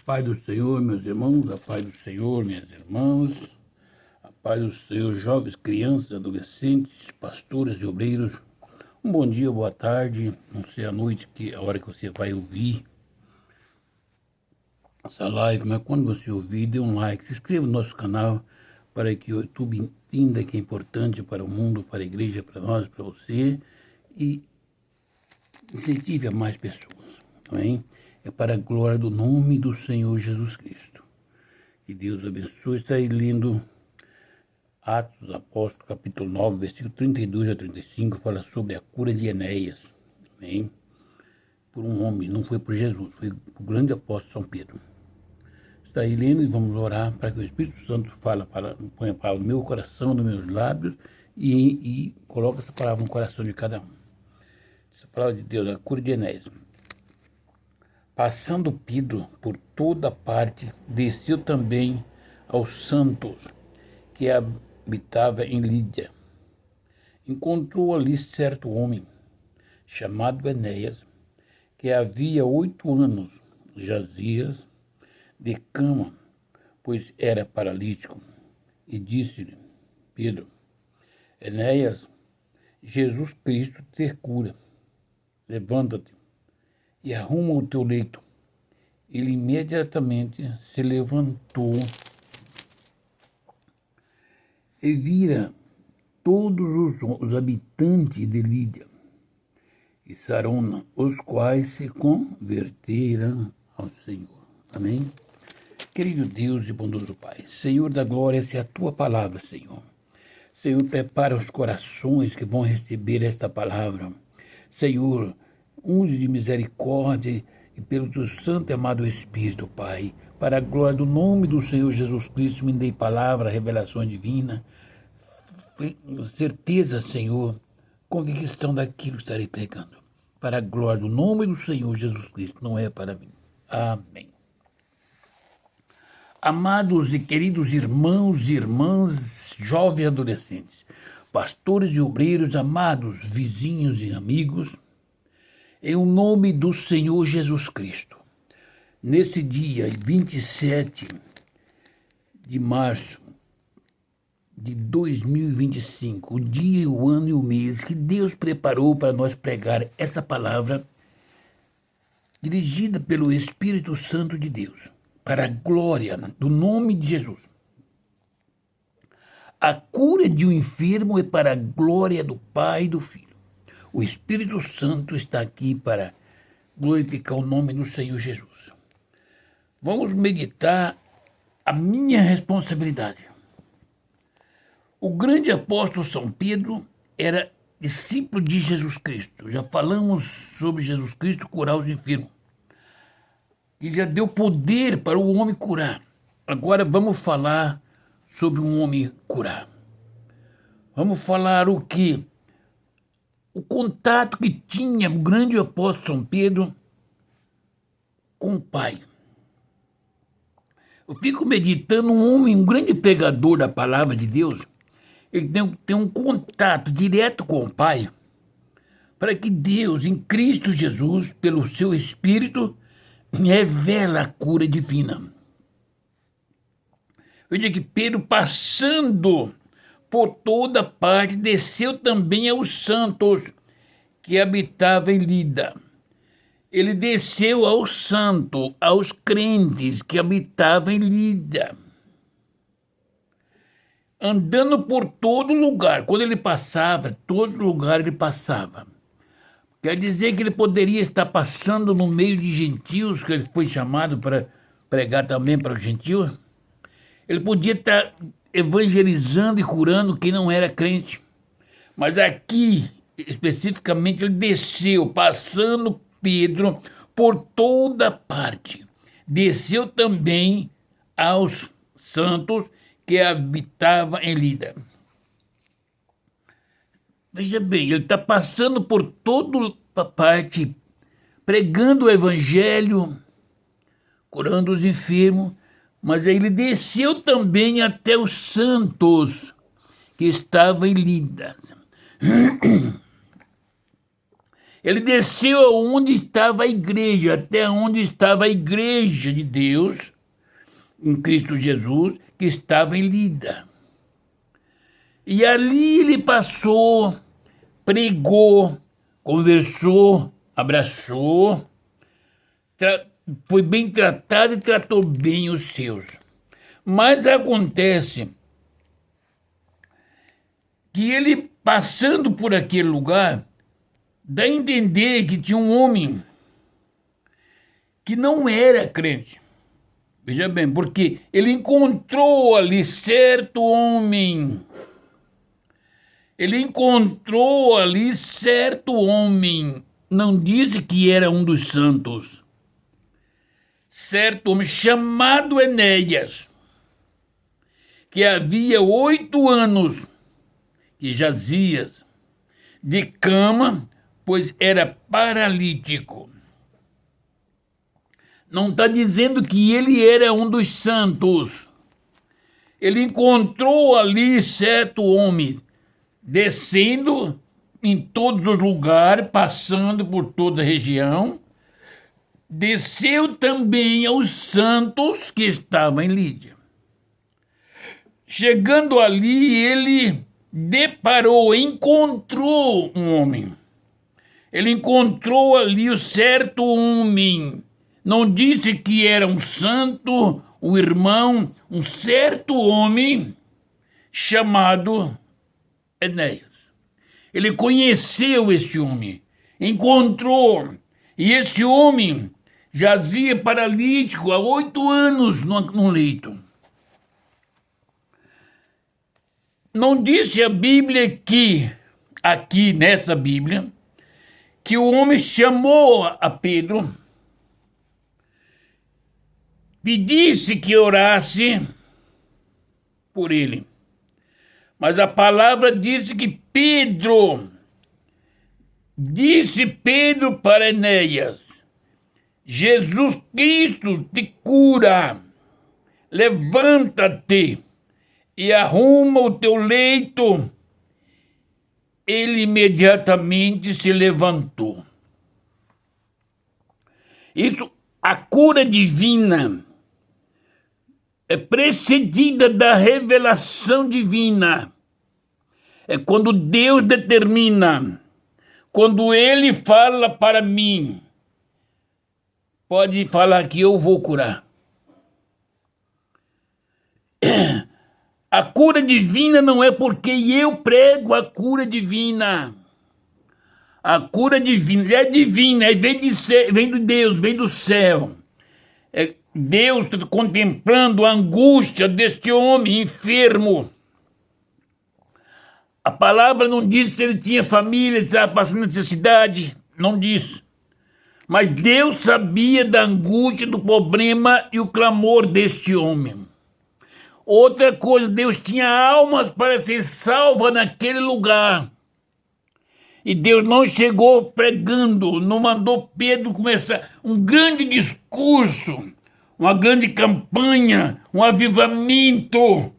Paz do Senhor, meus irmãos, a paz do Senhor, minhas irmãs, a paz do Senhor, jovens, crianças, adolescentes, pastores e obreiros. Um bom dia, boa tarde, não sei a noite, a hora que você vai ouvir essa live, mas quando você ouvir, dê um like, se inscreva no nosso canal para que o YouTube entenda que é importante para o mundo, para a igreja, para nós, para você e incentive a mais pessoas, amém? É para a glória do nome do Senhor Jesus Cristo. Que Deus abençoe. Está aí lendo Atos dos Apóstolos, capítulo 9, versículo 32 a 35, fala sobre a cura de Enéas, amém? Por um homem, não foi por Jesus, foi por o grande apóstolo São Pedro. Está aí lendo e vamos orar para que o Espírito Santo ponha a palavra no meu coração, nos meus lábios e coloque essa palavra no coração de cada um. Essa palavra de Deus, a cura de Enéas. Passando Pedro por toda parte, desceu também aos santos que habitava em Lídia. Encontrou ali certo homem, chamado Enéas, que havia 8 anos jazia de cama, pois era paralítico, e disse-lhe: Pedro, Enéas, Jesus Cristo te cura. Levanta-te e arruma o teu leito. Ele imediatamente se levantou e vira todos os habitantes de Lídia e Sarona, os quais se converteram ao Senhor. Amém? Querido Deus e bondoso Pai, Senhor da glória, essa é a tua palavra, Senhor. Senhor, prepara os corações que vão receber esta palavra. Senhor, unge de misericórdia e pelo teu santo e amado Espírito, Pai, para a glória do nome do Senhor Jesus Cristo, me dei palavra, revelação divina, certeza, Senhor, convicção daquilo que estarei pregando. Para a glória do nome do Senhor Jesus Cristo, não é para mim. Amém. Amados e queridos irmãos e irmãs, jovens e adolescentes, pastores e obreiros, amados vizinhos e amigos, em o nome do Senhor Jesus Cristo, nesse dia 27 de março de 2025, o dia, o ano e o mês que Deus preparou para nós pregar essa palavra dirigida pelo Espírito Santo de Deus, para a glória do nome de Jesus. A cura de um enfermo é para a glória do Pai e do Filho. O Espírito Santo está aqui para glorificar o nome do Senhor Jesus. Vamos meditar a minha responsabilidade. O grande apóstolo São Pedro era discípulo de Jesus Cristo. Já falamos sobre Jesus Cristo curar os enfermos. Ele já deu poder para o homem curar. Agora vamos falar sobre um homem curar. Vamos falar o que? O contato que tinha o grande apóstolo São Pedro com o Pai. Eu fico meditando um homem, um grande pregador da palavra de Deus. Ele tem um contato direto com o Pai, para que Deus, em Cristo Jesus, pelo seu Espírito, revela a cura divina. Veja que Pedro, passando por toda parte, desceu também aos santos que habitavam em Lídia. Ele desceu aos santos, aos crentes que habitavam em Lídia. Andando por todo lugar. Quando ele passava, todo lugar ele passava. Quer dizer que ele poderia estar passando no meio de gentios, que ele foi chamado para pregar também para os gentios. Ele podia estar evangelizando e curando quem não era crente. Mas aqui, especificamente, ele desceu, passando Pedro por toda parte. Desceu também aos santos que habitavam em Lídia. Veja bem, ele está passando por toda parte, pregando o evangelho, curando os enfermos, mas aí ele desceu também até os santos que estavam em Lídia. Ele desceu aonde estava a igreja, até onde estava a igreja de Deus, em Cristo Jesus, que estava em Lida. E ali ele passou, pregou, conversou, abraçou, foi bem tratado e tratou bem os seus. Mas acontece que ele, passando por aquele lugar, dá a entender que tinha um homem que não era crente. Veja bem, porque ele encontrou ali certo homem. Ele encontrou ali certo homem. Não disse que era um dos santos. Certo homem chamado Enéas, que havia 8 anos que jazia de cama, pois era paralítico. Não está dizendo que ele era um dos santos. Ele encontrou ali certo homem, descendo em todos os lugares, passando por toda a região. Desceu também aos santos que estavam em Lídia. Chegando ali, ele deparou, encontrou um homem. Ele encontrou ali o certo homem. Não disse que era um santo, um irmão, um certo homem chamado Enéas. Ele conheceu esse homem, encontrou, e esse homem jazia paralítico há 8 anos no leito. Não disse a Bíblia que, aqui nessa Bíblia, que o homem chamou a Pedro, pedisse que orasse por ele. Mas a palavra disse que disse Pedro para Enéas: Jesus Cristo te cura, levanta-te e arruma o teu leito. Ele imediatamente se levantou. Isso, a cura divina é precedida da revelação divina. É quando Deus determina, quando Ele fala para mim, pode falar que eu vou curar. A cura divina não é porque eu prego a cura divina. A cura divina é divina, vem de Deus, vem do céu. É Deus contemplando a angústia deste homem enfermo. A palavra não diz se ele tinha família, se estava passando necessidade, não diz. Mas Deus sabia da angústia, do problema e o clamor deste homem. Outra coisa, Deus tinha almas para ser salva naquele lugar. E Deus não chegou pregando, não mandou Pedro começar um grande discurso, uma grande campanha, um avivamento,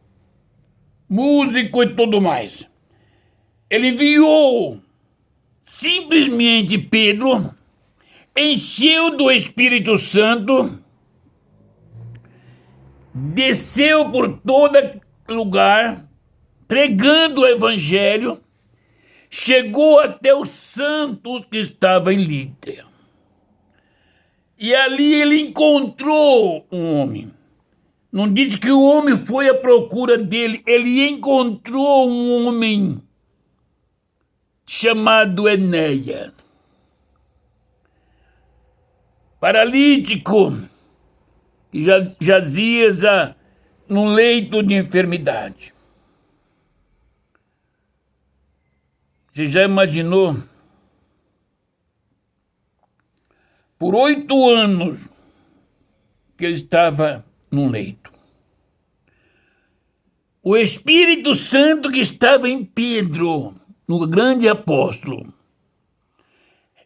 músico e tudo mais. Ele enviou simplesmente Pedro, encheu do Espírito Santo, desceu por todo lugar, pregando o evangelho, chegou até os santos que estavam em Lídia. E ali ele encontrou um homem. Não diz que o homem foi à procura dele, ele encontrou um homem chamado Enéas, paralítico, que jazia num leito de enfermidade. Você já imaginou? Por 8 anos que ele estava num leito. O Espírito Santo que estava em Pedro, no grande apóstolo,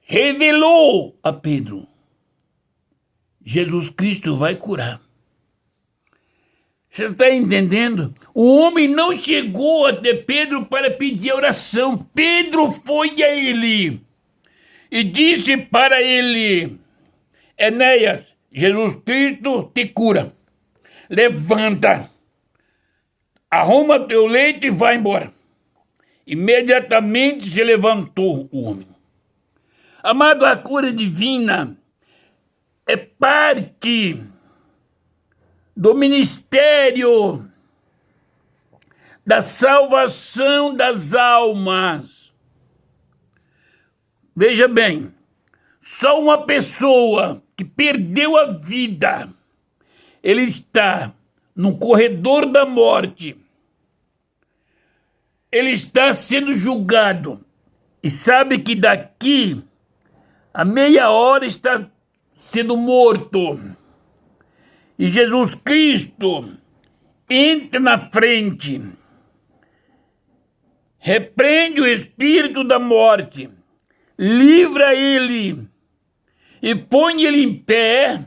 revelou a Pedro: Jesus Cristo vai curar. Você está entendendo? O homem não chegou até Pedro para pedir oração. Pedro foi a ele. e disse para ele: Enéas, Jesus Cristo te cura. Levanta, arruma teu leito e vai embora. Imediatamente se levantou o homem. Amado, a cura divina é parte do ministério da salvação das almas. Veja bem, só uma pessoa que perdeu a vida, ele está no corredor da morte, ele está sendo julgado e sabe que daqui a meia hora está sendo morto. E Jesus Cristo entra na frente, repreende o espírito da morte, livra ele e põe ele em pé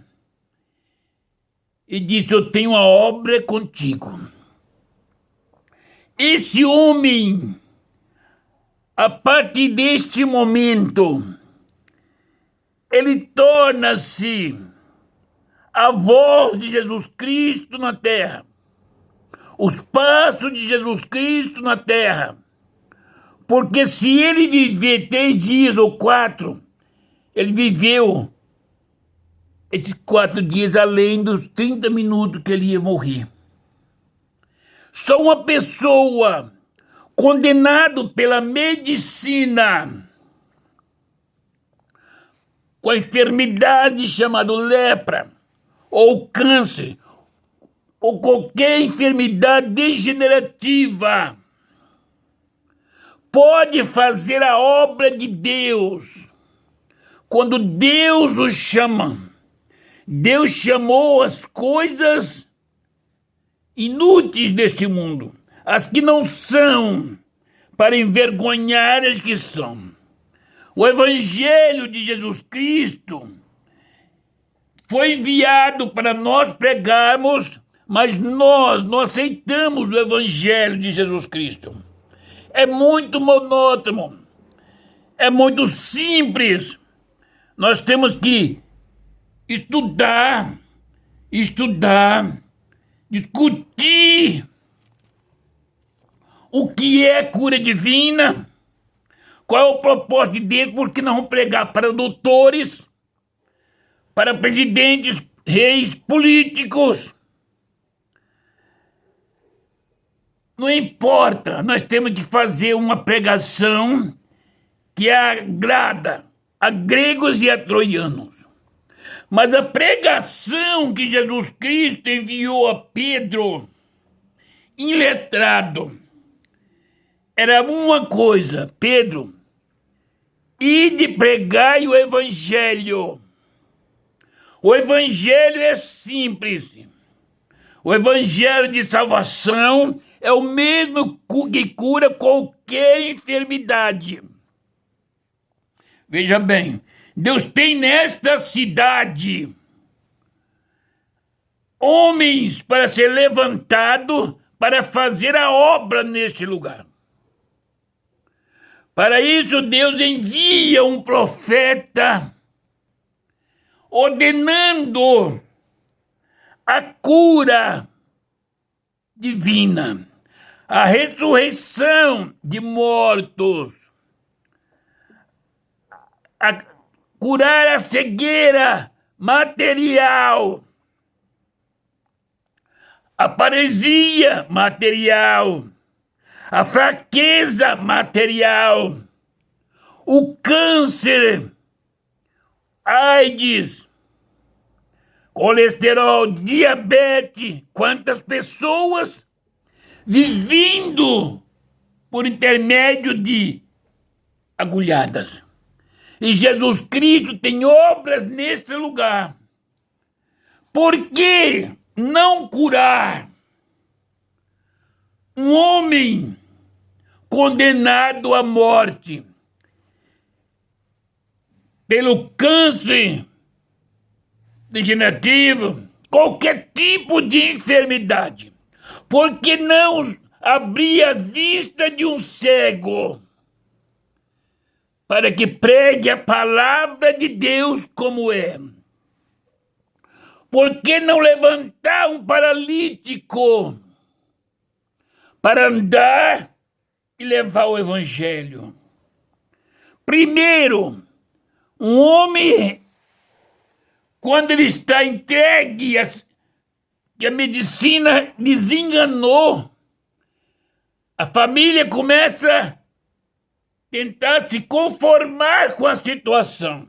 e diz: eu tenho uma obra contigo. Esse homem, a partir deste momento, ele torna-se a voz de Jesus Cristo na terra, os passos de Jesus Cristo na terra. Porque se ele viver 3 dias ou 4, ele viveu esses 4 dias além dos 30 minutos que ele ia morrer. Só uma pessoa condenado pela medicina com a enfermidade chamada lepra, ou câncer, ou qualquer enfermidade degenerativa, pode fazer a obra de Deus. Quando Deus o chama, Deus chamou as coisas inúteis deste mundo, as que não são, para envergonhar as que são. O Evangelho de Jesus Cristo foi enviado para nós pregarmos, mas nós não aceitamos o Evangelho de Jesus Cristo. É muito monótono, é muito simples. Nós temos que estudar, discutir o que é cura divina, qual é o propósito de Deus, porque nós vamos pregar para doutores, para presidentes, reis, políticos. Não importa, nós temos que fazer uma pregação que agrada a gregos e a troianos. Mas a pregação que Jesus Cristo enviou a Pedro, iletrado, era uma coisa: Pedro, ide pregai o Evangelho. O Evangelho é simples. O Evangelho de salvação é o mesmo que cura qualquer enfermidade. Veja bem, Deus tem nesta cidade homens para ser levantado para fazer a obra neste lugar. Para isso, Deus envia um profeta ordenando a cura divina, a ressurreição de mortos, a curar a cegueira material, a paresia material, a fraqueza material, o câncer, AIDS, colesterol, diabetes. Quantas pessoas vivendo por intermédio de agulhadas. E Jesus Cristo tem obras neste lugar. Por que não curar um homem condenado à morte pelo câncer degenerativo, qualquer tipo de enfermidade? Por que não abrir a vista de um cego para que pregue a palavra de Deus como é. Por que não levantar um paralítico para andar e levar o evangelho? Primeiro, um homem, quando ele está entregue, que a medicina desenganou, a família começa a tentar se conformar com a situação.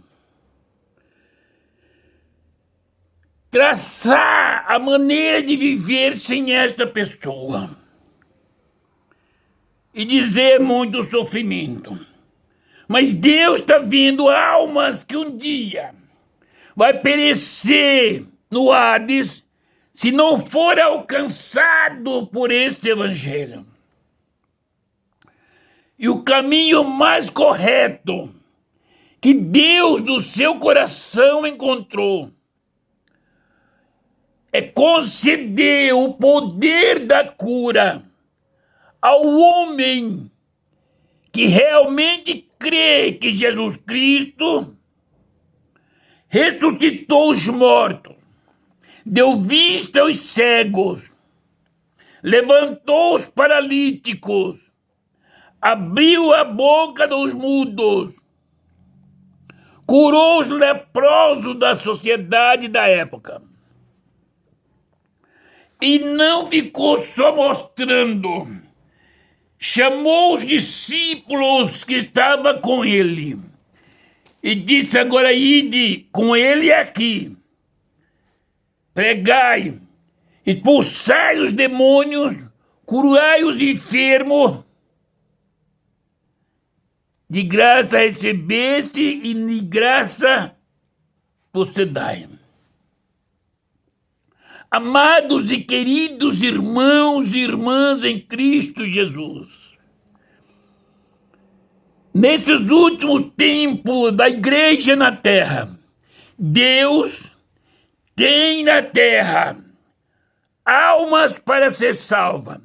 Traçar a maneira de viver sem esta pessoa. E dizer muito sofrimento. Mas Deus está vendo almas que um dia vai perecer no Hades se não for alcançado por este evangelho. E o caminho mais correto que Deus do seu coração encontrou é conceder o poder da cura ao homem que realmente crê que Jesus Cristo ressuscitou os mortos, deu vista aos cegos, levantou os paralíticos, abriu a boca dos mudos, curou os leprosos da sociedade da época. E não ficou só mostrando, chamou os discípulos que estavam com ele e disse: agora ide com ele aqui, pregai, expulsai os demônios, curai os enfermos, de graça recebeste e de graça você dai. Amados e queridos irmãos e irmãs em Cristo Jesus, nesses últimos tempos da igreja na terra, Deus tem na terra almas para ser salva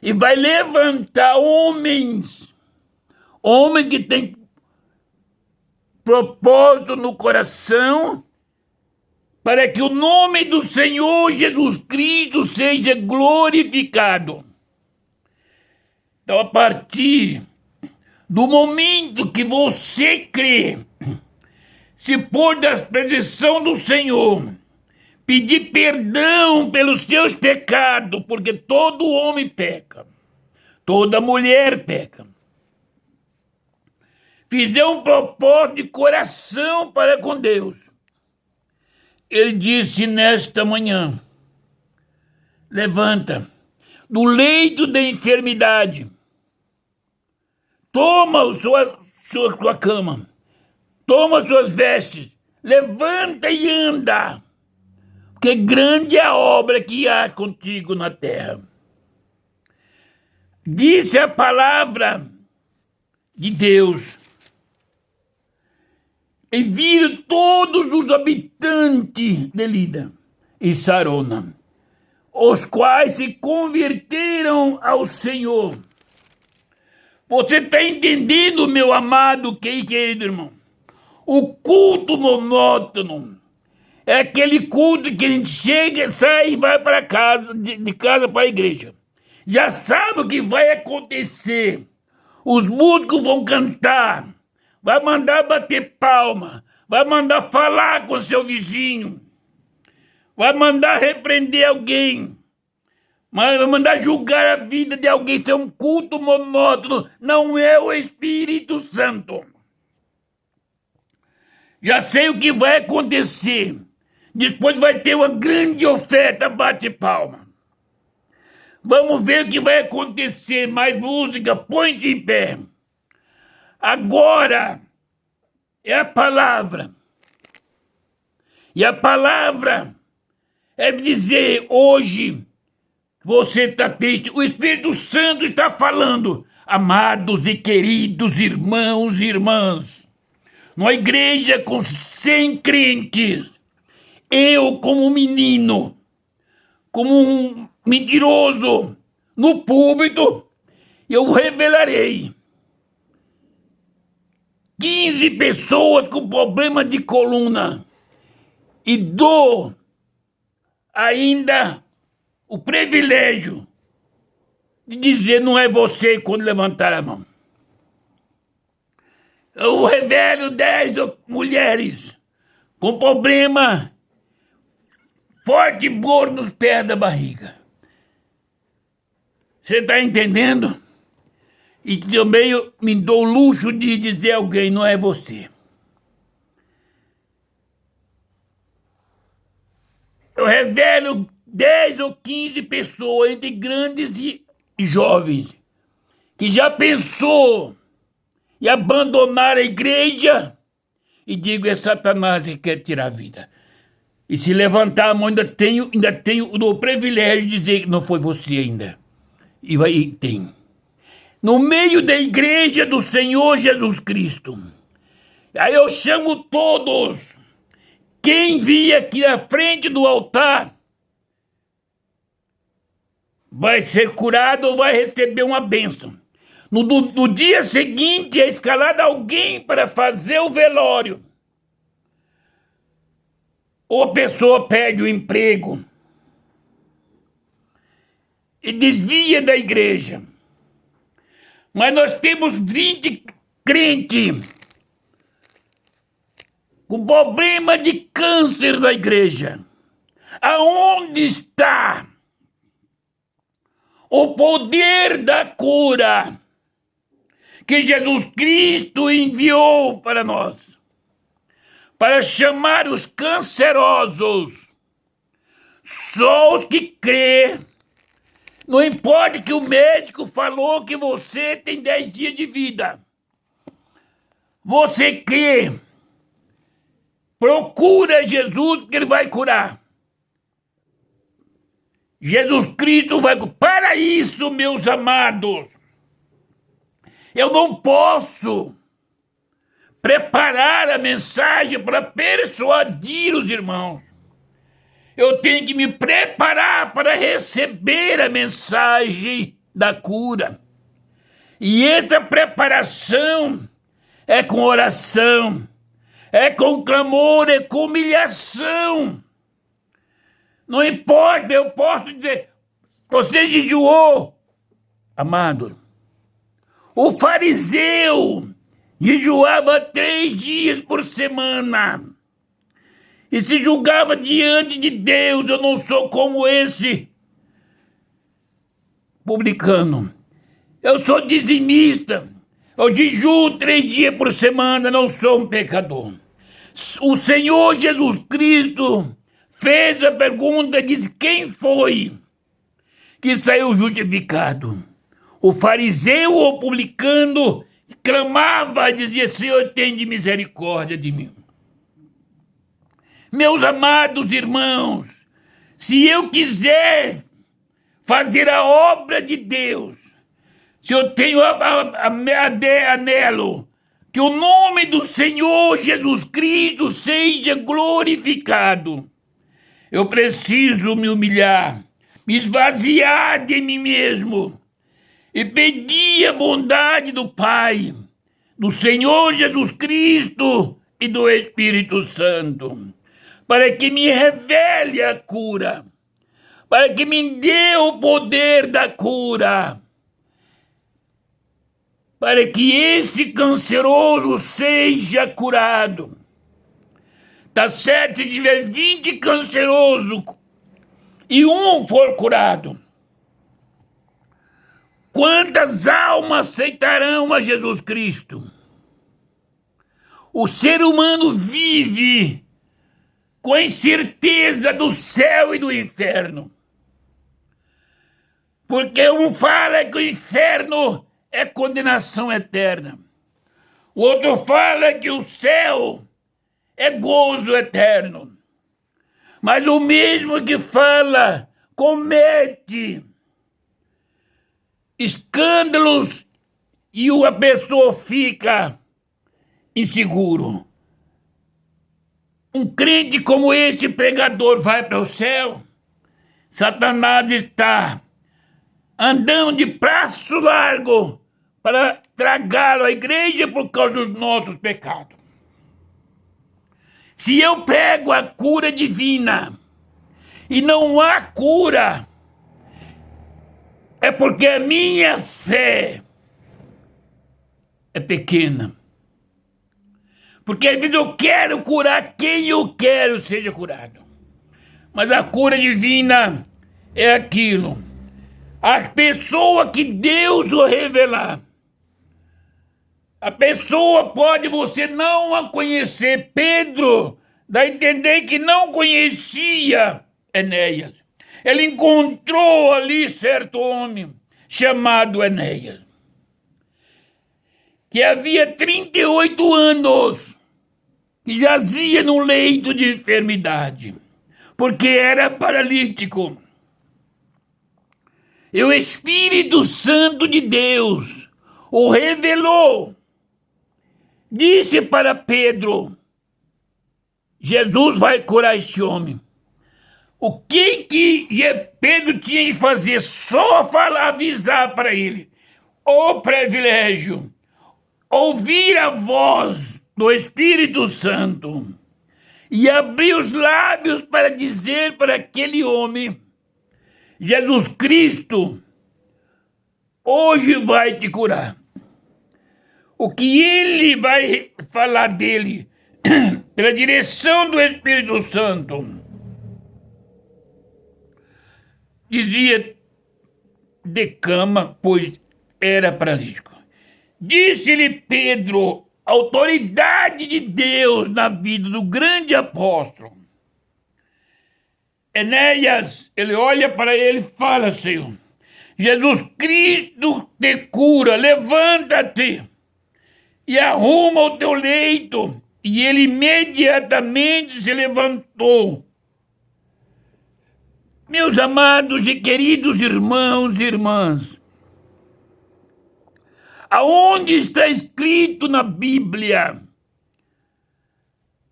e vai levantar homens que têm propósito no coração para que o nome do Senhor Jesus Cristo seja glorificado. Então, a partir do momento que você crê, se pôr da presença do Senhor, pedir perdão pelos seus pecados, porque todo homem peca, toda mulher peca, fizer um propósito de coração para com Deus, ele disse nesta manhã: levanta do leito da enfermidade, toma sua cama, toma suas vestes, levanta e anda, porque grande é a obra que há contigo na terra. Disse a palavra de Deus, e viram todos os habitantes de Lida e Sarona, os quais se converteram ao Senhor. Você está entendendo, meu amado e querido irmão? O culto monótono é aquele culto que a gente chega, sai e vai para casa, de casa para a igreja. Já sabe o que vai acontecer. Os músicos vão cantar, vai mandar bater palma, vai mandar falar com seu vizinho, vai mandar repreender alguém, vai mandar julgar a vida de alguém. Isso é um culto monótono, não é o Espírito Santo. Já sei o que vai acontecer. Depois vai ter uma grande oferta, bate palma. Vamos ver o que vai acontecer. Mais música, põe-te em pé. Agora é a palavra. E a palavra é dizer: hoje você está triste. O Espírito Santo está falando. Amados e queridos irmãos e irmãs, numa igreja com 100 crentes, eu como menino, como um mentiroso, no púlpito, eu revelarei 15 pessoas com problema de coluna e dou ainda o privilégio de dizer não é você quando levantar a mão. Eu revelo 10 mulheres com problema forte dor nos pés da barriga. Você está entendendo? E também eu me dou o luxo de dizer a alguém, não é você. Eu revelo 10 ou 15 pessoas, entre grandes e jovens, que já pensou em abandonar a igreja e digo, é Satanás que quer tirar a vida. E se levantar a mão, ainda tenho o privilégio de dizer que não foi você ainda. E tem. No meio da igreja do Senhor Jesus Cristo. Aí eu chamo todos. Quem vir aqui na frente do altar vai ser curado ou vai receber uma bênção. No dia seguinte é escalado alguém para fazer o velório. Ou a pessoa perde o emprego e desvia da igreja. Mas nós temos 20 crentes com problema de câncer na igreja. Aonde está o poder da cura que Jesus Cristo enviou para nós? Para chamar os cancerosos. Só os que crê. Não importa que o médico falou que você tem 10 dias de vida. Você crê. Procura Jesus que ele vai curar. Jesus Cristo vai curar. Para isso, meus amados, eu não posso preparar a mensagem para persuadir os irmãos. Eu tenho que me preparar para receber a mensagem da cura. E essa preparação é com oração, é com clamor, é com humilhação. Não importa, eu posso dizer, você jejuou, amado. O fariseu jejuava 3 dias por semana. E se julgava diante de Deus, eu não sou como esse publicano. Eu sou dizimista. Eu jejuo 3 dias por semana, não sou um pecador. O Senhor Jesus Cristo fez a pergunta, disse, quem foi que saiu justificado? O fariseu ou publicano clamava, dizia, Senhor, tem de misericórdia de mim. Meus amados irmãos, se eu quiser fazer a obra de Deus, se eu tenho anelo, que o nome do Senhor Jesus Cristo seja glorificado, eu preciso me humilhar, me esvaziar de mim mesmo e pedir a bondade do Pai, do Senhor Jesus Cristo e do Espírito Santo, para que me revele a cura, para que me dê o poder da cura, para que esse canceroso seja curado. Tá certo, se tiver 20 cancerosos e um for curado, quantas almas aceitarão a Jesus Cristo? O ser humano vive com a incerteza do céu e do inferno. Porque um fala que o inferno é condenação eterna. O outro fala que o céu é gozo eterno. Mas o mesmo que fala comete escândalos e a pessoa fica inseguro. Um crente como esse pregador vai para o céu? Satanás está andando de braço largo para tragá-lo à igreja por causa dos nossos pecados. Se eu prego a cura divina e não há cura, é porque a minha fé é pequena. Porque às vezes eu quero curar quem eu quero seja curado. Mas a cura divina é aquilo. A pessoa que Deus o revelar. A pessoa pode você não a conhecer. Pedro dá a entender que não conhecia Enéas. Ele encontrou ali certo homem chamado Enéas, que havia 38 anos, que jazia num leito de enfermidade, porque era paralítico. E o Espírito Santo de Deus o revelou. Disse para Pedro, Jesus vai curar esse homem. O que Pedro tinha que fazer? Só falar, avisar para ele. O privilégio, ouvir a voz do Espírito Santo e abrir os lábios para dizer para aquele homem, Jesus Cristo hoje vai te curar. O que ele vai falar dele, pela direção do Espírito Santo, dizia de cama, pois era paralítico. Disse-lhe Pedro, autoridade de Deus na vida do grande apóstolo. Enéas, ele olha para ele e fala, Senhor, Jesus Cristo te cura, levanta-te e arruma o teu leito. E ele imediatamente se levantou. Meus amados e queridos irmãos e irmãs, aonde está escrito na Bíblia?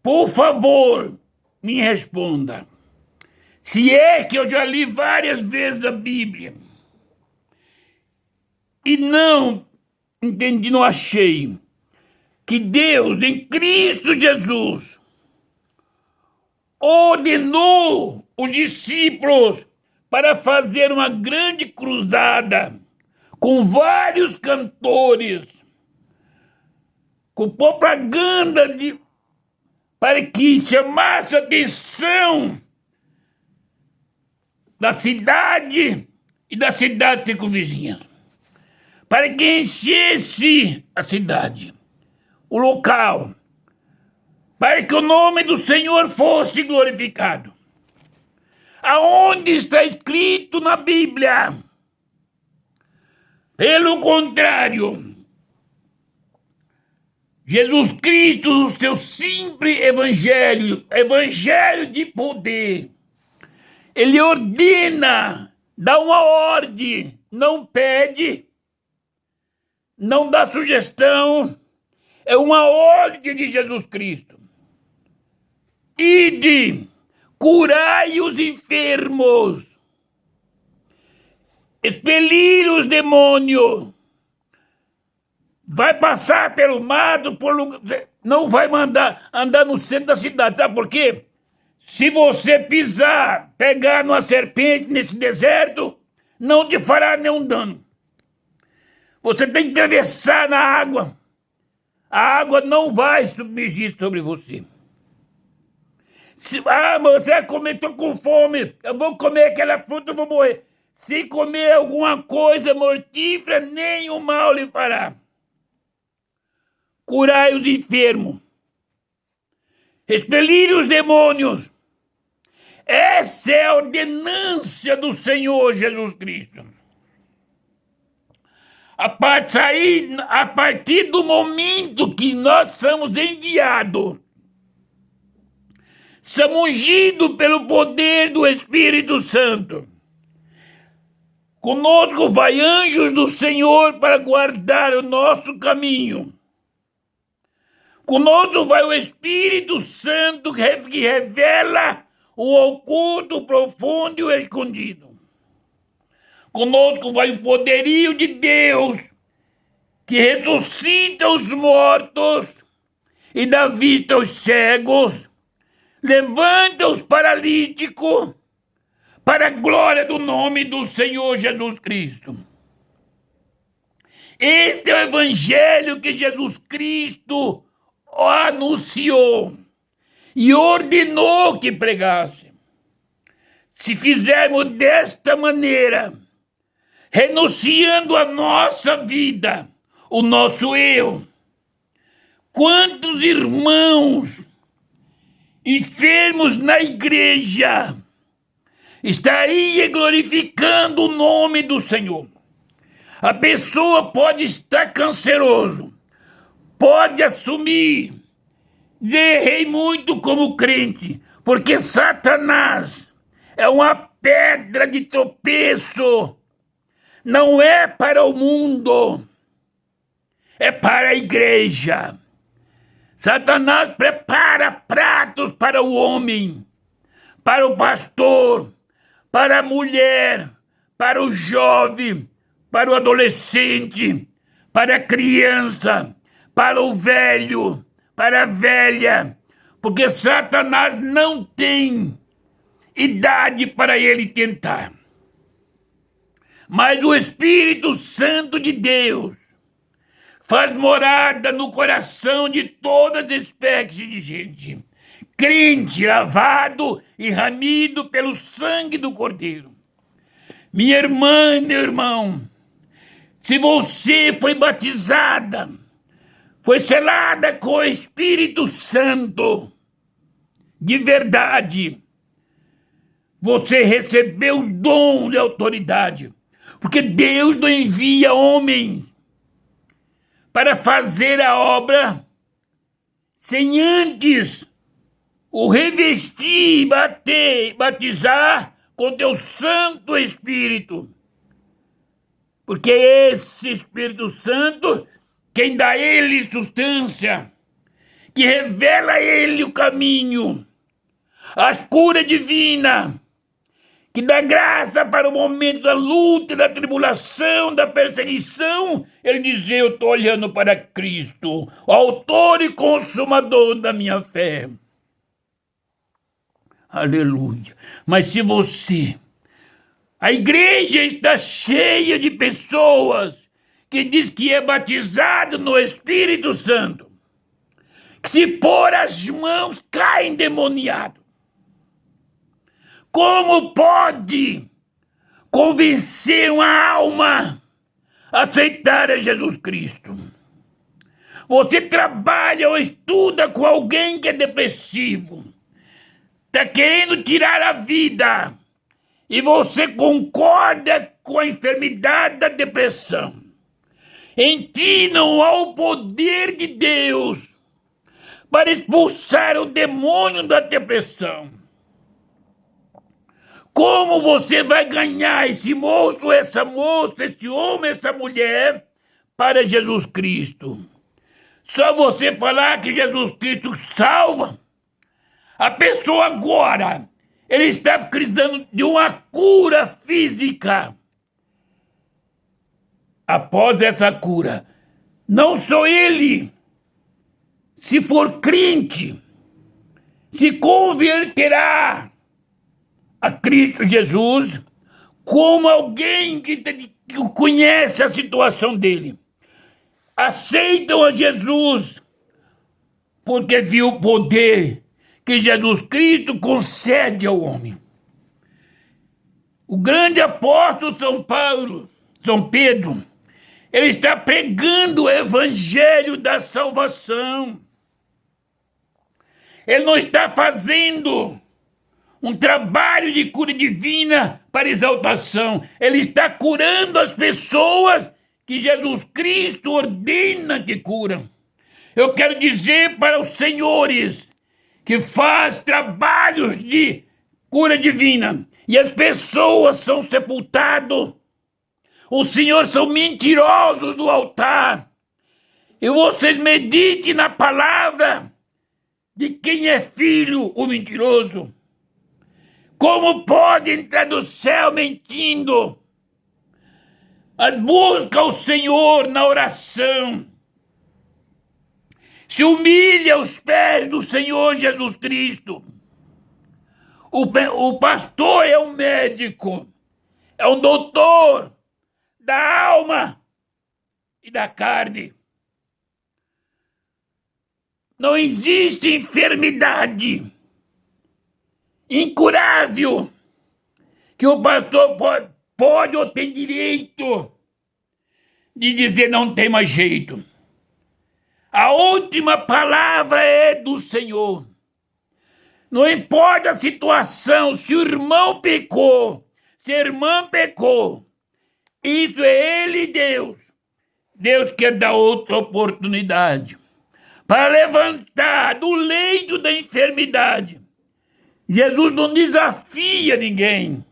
Por favor, me responda. Se é que eu já li várias vezes a Bíblia e não entendi, não achei que Deus, em Cristo Jesus, ordenou os discípulos para fazer uma grande cruzada com vários cantores, com propaganda para que chamasse a atenção da cidade e da cidade circunvizinha, para que enchesse a cidade, o local, para que o nome do Senhor fosse glorificado. Aonde está escrito na Bíblia? Pelo contrário, Jesus Cristo, o seu simples evangelho, evangelho de poder, ele ordena, dá uma ordem, não pede, não dá sugestão, é uma ordem de Jesus Cristo. Ide, curai os enfermos, expelir os demônios, vai passar pelo mato, não vai mandar andar no centro da cidade, sabe por quê? Se você pisar, pegar numa serpente nesse deserto, não te fará nenhum dano. Você tem que atravessar na água. A água não vai submergir sobre você. Mas você comer, estou com fome, eu vou comer aquela fruta, eu vou morrer. Se comer alguma coisa mortífera, nenhum mal lhe fará. Curai os enfermos. Expelir os demônios. Essa é a ordenança do Senhor Jesus Cristo. A partir do momento que nós somos enviados, somos ungidos pelo poder do Espírito Santo. Conosco vai anjos do Senhor para guardar o nosso caminho. Conosco vai o Espírito Santo que revela o oculto, o profundo e o escondido. Conosco vai o poderio de Deus que ressuscita os mortos e dá vista aos cegos, levanta os paralíticos para a glória do nome do Senhor Jesus Cristo. Este é o evangelho que Jesus Cristo anunciou e ordenou que pregasse. Se fizermos desta maneira, renunciando a nossa vida, o nosso eu, quantos irmãos enfermos na igreja estaria glorificando o nome do Senhor? A pessoa pode estar canceroso, pode assumir, errei muito como crente, porque Satanás é uma pedra de tropeço, não é para o mundo, é para a igreja. Satanás prepara pratos para o homem, para o pastor, para a mulher, para o jovem, para o adolescente, para a criança, para o velho, para a velha, porque Satanás não tem idade para ele tentar. Mas o Espírito Santo de Deus faz morada no coração de todas as espécies de gente, crente, lavado e ramido pelo sangue do Cordeiro. Minha irmã e meu irmão, se você foi batizada, foi selada com o Espírito Santo, de verdade, você recebeu os dons de autoridade, porque Deus não envia homens para fazer a obra sem antes o revestir, batizar com teu Santo Espírito. Porque esse Espírito Santo, quem dá a ele substância, que revela a ele o caminho, as curas divinas, que dá graça para o momento da luta, da tribulação, da perseguição. Ele diz: eu estou olhando para Cristo, o autor e consumador da minha fé. Aleluia. Mas se você... A igreja está cheia de pessoas que diz que é batizado no Espírito Santo, que se pôr as mãos cai endemoniado. Como pode convencer uma alma a aceitar a Jesus Cristo? Você trabalha ou estuda com alguém que é depressivo, está querendo tirar a vida, e você concorda com a enfermidade da depressão. Em ti não há o poder de Deus para expulsar o demônio da depressão. Como você vai ganhar esse moço, essa moça, esse homem, essa mulher para Jesus Cristo? Só você falar que Jesus Cristo salva. A pessoa agora, ele está precisando de uma cura física. Após essa cura, não só ele, se for crente, se converterá a Cristo Jesus como alguém que conhece a situação dele. Aceitam a Jesus porque viu o poder que Jesus Cristo concede ao homem. O grande apóstolo São Pedro, ele está pregando o evangelho da salvação. Ele não está fazendo um trabalho de cura divina para exaltação. Ele está curando as pessoas que Jesus Cristo ordena que curam. Eu quero dizer para os senhores que faz trabalhos de cura divina e as pessoas são sepultadas, os senhores são mentirosos no altar. E vocês meditem na palavra de quem é filho, o mentiroso. Como pode entrar no céu mentindo? Mas busca o Senhor na oração. Se humilha aos pés do Senhor Jesus Cristo. O pastor é um médico, é um doutor da alma e da carne. Não existe enfermidade incurável que o pastor pode ou tem direito de dizer não tem mais jeito. A última palavra é do Senhor. Não importa a situação, se o irmão pecou, se a irmã pecou, isso é ele e Deus. Deus quer dar outra oportunidade para levantar do leito da enfermidade. Jesus não desafia ninguém.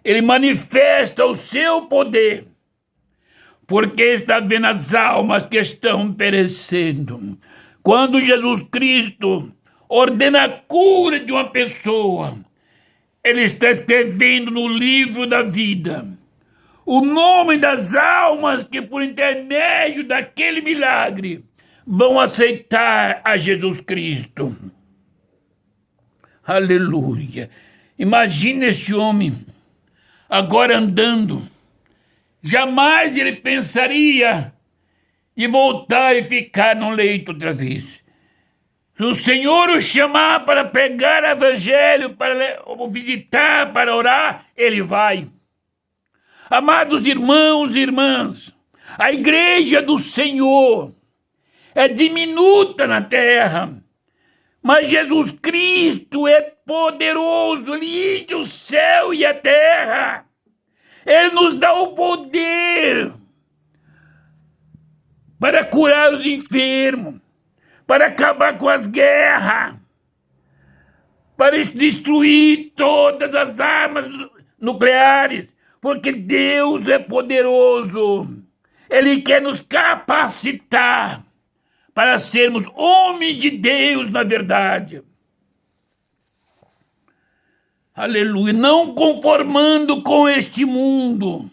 Ele manifesta o seu poder, porque está vendo as almas que estão perecendo. Quando Jesus Cristo ordena a cura de uma pessoa, ele está escrevendo no livro da vida o nome das almas que, por intermédio daquele milagre, vão aceitar a Jesus Cristo. Aleluia! Imagine esse homem agora andando. Jamais ele pensaria em voltar e ficar no leito outra vez. Se o Senhor o chamar para pregar o evangelho, para visitar, para orar, ele vai. Amados irmãos e irmãs, a igreja do Senhor é diminuta na terra, mas Jesus Cristo é poderoso, ele enche o céu e a terra. Ele nos dá o poder para curar os enfermos, para acabar com as guerras, para destruir todas as armas nucleares, porque Deus é poderoso. Ele quer nos capacitar para sermos homens de Deus na verdade. Aleluia, não conformando com este mundo.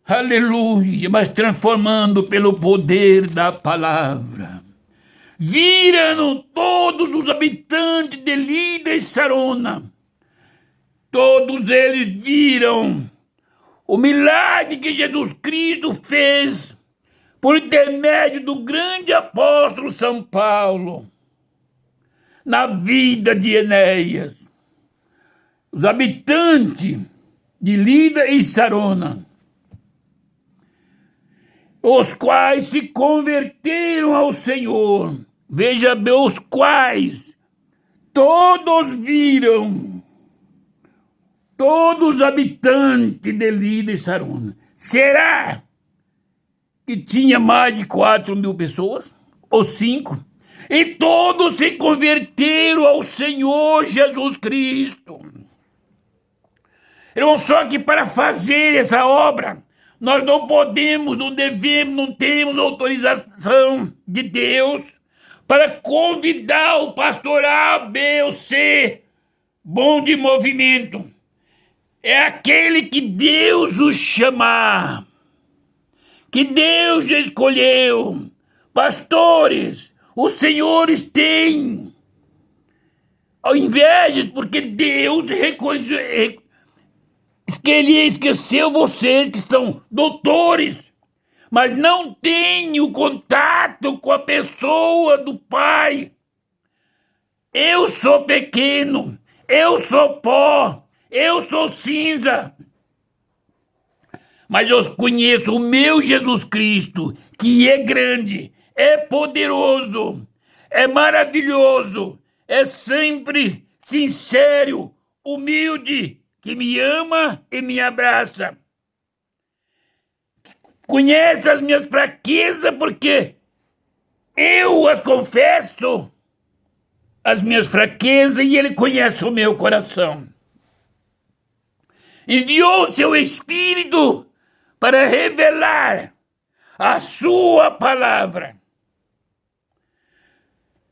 Aleluia, mas transformando pelo poder da palavra. Viram todos os habitantes de Lida e Sarona. Todos eles viram o milagre que Jesus Cristo fez por intermédio do grande apóstolo São Paulo na vida de Enéas. Os habitantes de Lida e Sarona, os quais se converteram ao Senhor. Veja bem, os quais todos viram, todos os habitantes de Lida e Sarona. Será que tinha mais de 4.000 pessoas? Ou 5? E todos se converteram ao Senhor Jesus Cristo. Irmão, só que para fazer essa obra, nós não podemos, não devemos, não temos autorização de Deus para convidar o pastor A, B ou C, bom de movimento. É aquele que Deus o chamar, que Deus já escolheu. Pastores, os senhores têm invejas porque Deus esqueceu vocês que são doutores, mas não têm o contato com a pessoa do Pai. Eu sou pequeno, eu sou pó, eu sou cinza, mas eu conheço o meu Jesus Cristo, que é grande, é poderoso, é maravilhoso, é sempre sincero, humilde, que me ama e me abraça. Conhece as minhas fraquezas porque eu as confesso, as minhas fraquezas, e ele conhece o meu coração. Enviou seu Espírito para revelar a sua palavra.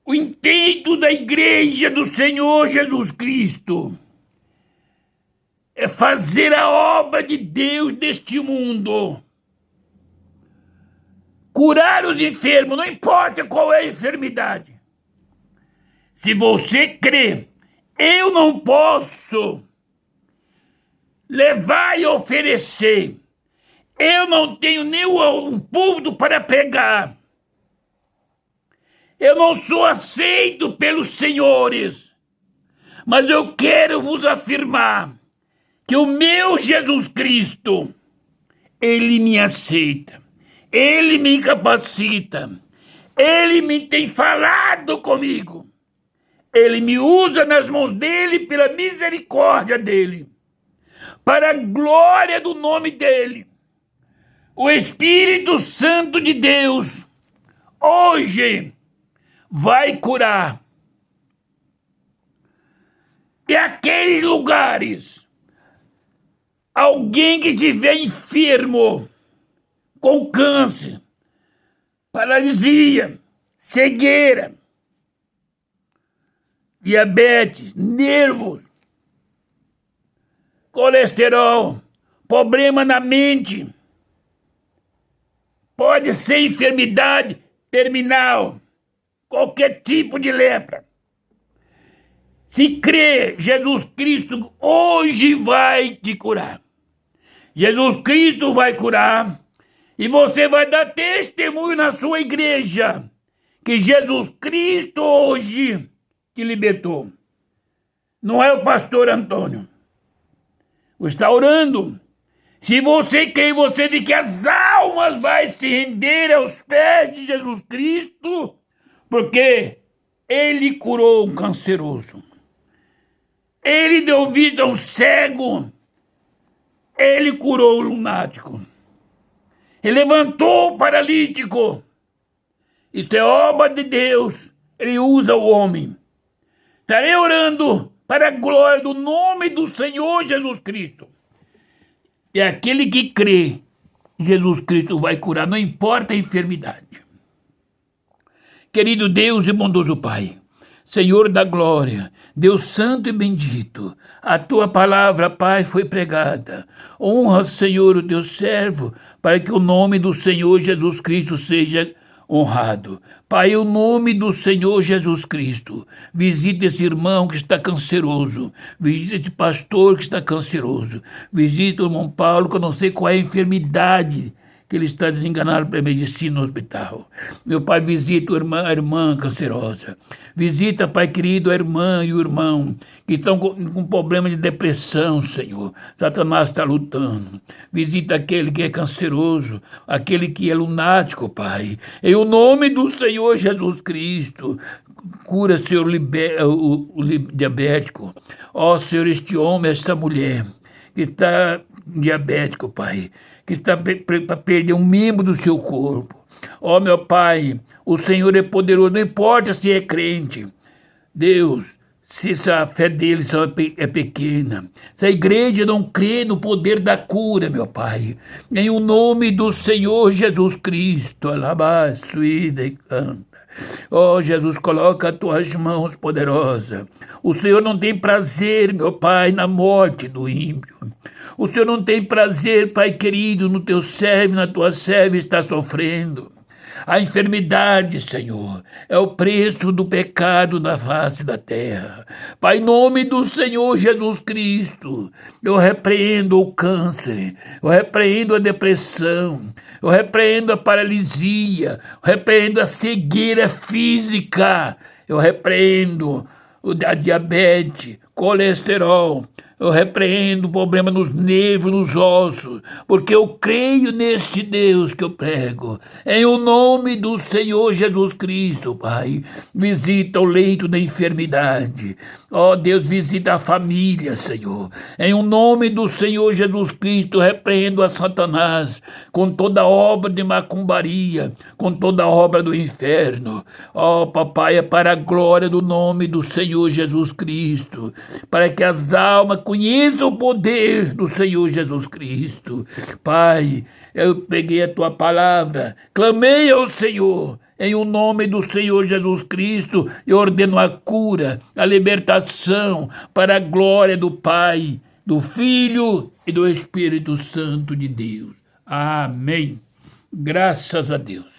O intento da igreja do Senhor Jesus Cristo é fazer a obra de Deus deste mundo. Curar os enfermos, não importa qual é a enfermidade. Se você crê, eu não posso levar e oferecer. Eu não tenho nem um púlpito para pregar. Eu não sou aceito pelos senhores. Mas eu quero vos afirmar que o meu Jesus Cristo, ele me aceita. Ele me capacita. Ele me tem falado comigo. Ele me usa nas mãos dele pela misericórdia dele. Para a glória do nome dele. O Espírito Santo de Deus hoje vai curar. E aqueles lugares, alguém que estiver enfermo, com câncer, paralisia, cegueira, diabetes, nervos, colesterol, problema na mente, pode ser enfermidade terminal, qualquer tipo de lepra. Se crê, Jesus Cristo hoje vai te curar. Jesus Cristo vai curar e você vai dar testemunho na sua igreja que Jesus Cristo hoje te libertou. Não é o pastor Antônio. Está orando. Se você crê, você vê que as almas vão se render aos pés de Jesus Cristo, porque ele curou um canceroso. Ele deu vida a um cego. Ele curou o lunático. Ele levantou o paralítico. Isso é obra de Deus. Ele usa o homem. Estarei orando para a glória do nome do Senhor Jesus Cristo. E aquele que crê, Jesus Cristo vai curar, não importa a enfermidade. Querido Deus e bondoso Pai, Senhor da glória, Deus santo e bendito, a tua palavra, Pai, foi pregada. Honra, Senhor, o teu servo, para que o nome do Senhor Jesus Cristo seja honrado. Pai, o nome do Senhor Jesus Cristo, visita esse irmão que está canceroso, visita esse pastor que está canceroso, visita o irmão Paulo, que eu não sei qual é a enfermidade que ele está desenganado para a medicina no hospital. Meu Pai, visita a irmã cancerosa. Visita, Pai querido, a irmã e o irmão que estão com problema de depressão, Senhor. Satanás está lutando. Visita aquele que é canceroso, aquele que é lunático, Pai. Em o nome do Senhor Jesus Cristo, cura, Senhor, o diabético. Ó, Senhor, este homem, esta mulher que está diabético, Pai, que está para perder um membro do seu corpo. Ó, meu Pai, o Senhor é poderoso, não importa se é crente. Deus, se a fé dele só é pequena, se a igreja não crê no poder da cura, meu Pai, em o nome do Senhor Jesus Cristo, alabaço e canta. Ó, Jesus, coloca as tuas mãos poderosas. O Senhor não tem prazer, meu Pai, na morte do ímpio. O Senhor não tem prazer, Pai querido, no teu servo, na tua serva está sofrendo. A enfermidade, Senhor, é o preço do pecado na face da terra. Pai, em nome do Senhor Jesus Cristo, eu repreendo o câncer, eu repreendo a depressão, eu repreendo a paralisia, eu repreendo a cegueira física, eu repreendo a diabetes, colesterol. Eu repreendo o problema nos nervos, nos ossos, porque eu creio neste Deus que eu prego. Em o nome do Senhor Jesus Cristo, Pai, visita o leito da enfermidade. Ó Deus, visita a família, Senhor. Em o nome do Senhor Jesus Cristo, repreendo a Satanás com toda obra de macumbaria, com toda obra do inferno. Ó Papai, é para a glória do nome do Senhor Jesus Cristo, para que as almas conheça o poder do Senhor Jesus Cristo. Pai, eu peguei a tua palavra, clamei ao Senhor, em o nome do Senhor Jesus Cristo, e ordeno a cura, a libertação, para a glória do Pai, do Filho e do Espírito Santo de Deus. Amém. Graças a Deus.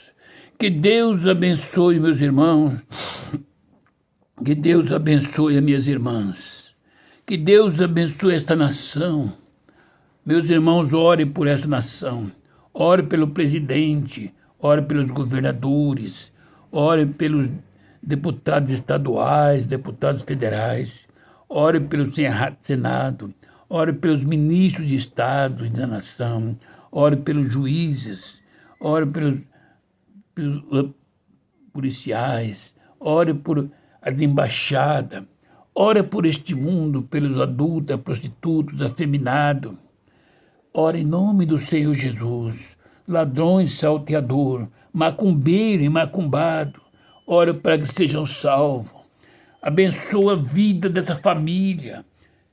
Que Deus abençoe meus irmãos. Que Deus abençoe as minhas irmãs. Que Deus abençoe esta nação. Meus irmãos, ore por essa nação. Ore pelo presidente. Ore pelos governadores. Ore pelos deputados estaduais, deputados federais. Ore pelo Senado. Ore pelos ministros de Estado e da nação. Ore pelos juízes. Ore pelos policiais. Ore por as embaixadas. Ore por este mundo, pelos adultos, prostitutos, afeminados. Ore em nome do Senhor Jesus. Ladrões, salteador, macumbeiro e macumbado. Ore para que sejam salvos. Abençoa a vida dessa família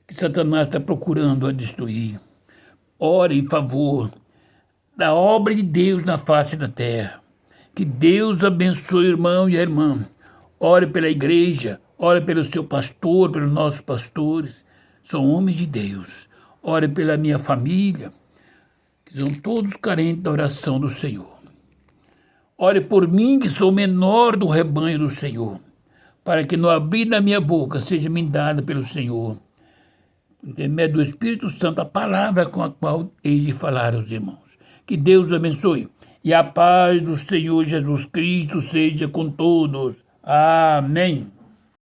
que Satanás está procurando a destruir. Ore em favor da obra de Deus na face da terra. Que Deus abençoe o irmão e a irmã. Ore pela igreja, ore pelo seu pastor, pelos nossos pastores. São homens de Deus. Ore pela minha família, que são todos carentes da oração do Senhor. Ore por mim, que sou o menor do rebanho do Senhor, para que no abrir da minha boca seja me dada pelo Senhor, por intermédio do Espírito Santo, a palavra com a qual hei de falar aos irmãos. Que Deus abençoe. E a paz do Senhor Jesus Cristo seja com todos. Amém.